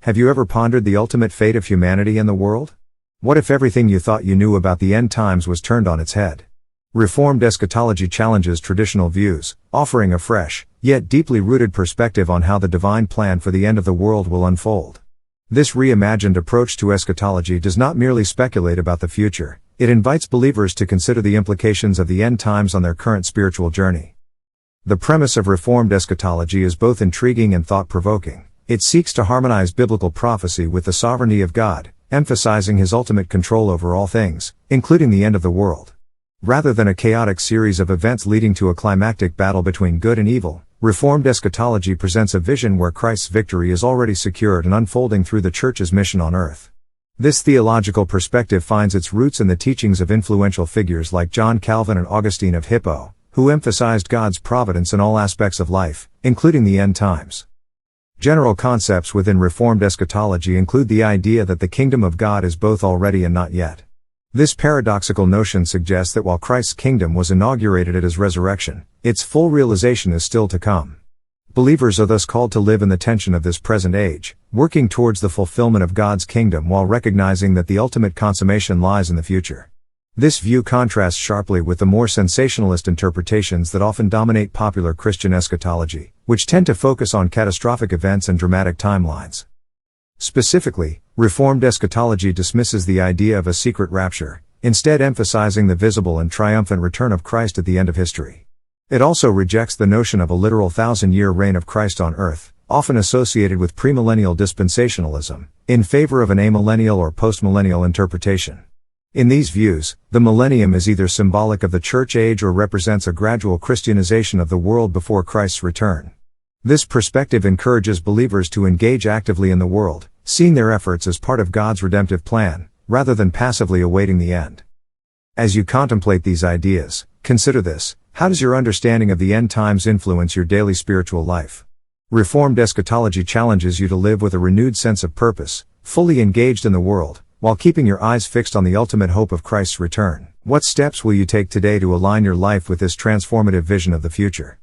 Have you ever pondered the ultimate fate of humanity and the world? What if everything you thought you knew about the end times was turned on its head? Reformed Eschatology challenges traditional views, offering a fresh, yet deeply rooted perspective on how the divine plan for the end of the world will unfold. This reimagined approach to eschatology does not merely speculate about the future, it invites believers to consider the implications of the end times on their current spiritual journey. The premise of Reformed Eschatology is both intriguing and thought-provoking. It seeks to harmonize biblical prophecy with the sovereignty of God, emphasizing His ultimate control over all things, including the end of the world. Rather than a chaotic series of events leading to a climactic battle between good and evil, Reformed Eschatology presents a vision where Christ's victory is already secured and unfolding through the Church's mission on earth. This theological perspective finds its roots in the teachings of influential figures like John Calvin and Augustine of Hippo, who emphasized God's providence in all aspects of life, including the end times. General concepts within Reformed Eschatology include the idea that the kingdom of God is both already and not yet. This paradoxical notion suggests that while Christ's kingdom was inaugurated at His resurrection, its full realization is still to come. Believers are thus called to live in the tension of this present age, working towards the fulfillment of God's kingdom while recognizing that the ultimate consummation lies in the future. This view contrasts sharply with the more sensationalist interpretations that often dominate popular Christian eschatology, which tend to focus on catastrophic events and dramatic timelines. Specifically, Reformed Eschatology dismisses the idea of a secret rapture, instead emphasizing the visible and triumphant return of Christ at the end of history. It also rejects the notion of a literal 1,000-year reign of Christ on earth, often associated with premillennial dispensationalism, in favor of an amillennial or postmillennial interpretation. In these views, the millennium is either symbolic of the church age or represents a gradual Christianization of the world before Christ's return. This perspective encourages believers to engage actively in the world, seeing their efforts as part of God's redemptive plan, rather than passively awaiting the end. As you contemplate these ideas, consider this: how does your understanding of the end times influence your daily spiritual life? Reformed Eschatology challenges you to live with a renewed sense of purpose, fully engaged in the world, while keeping your eyes fixed on the ultimate hope of Christ's return. What steps will you take today to align your life with this transformative vision of the future?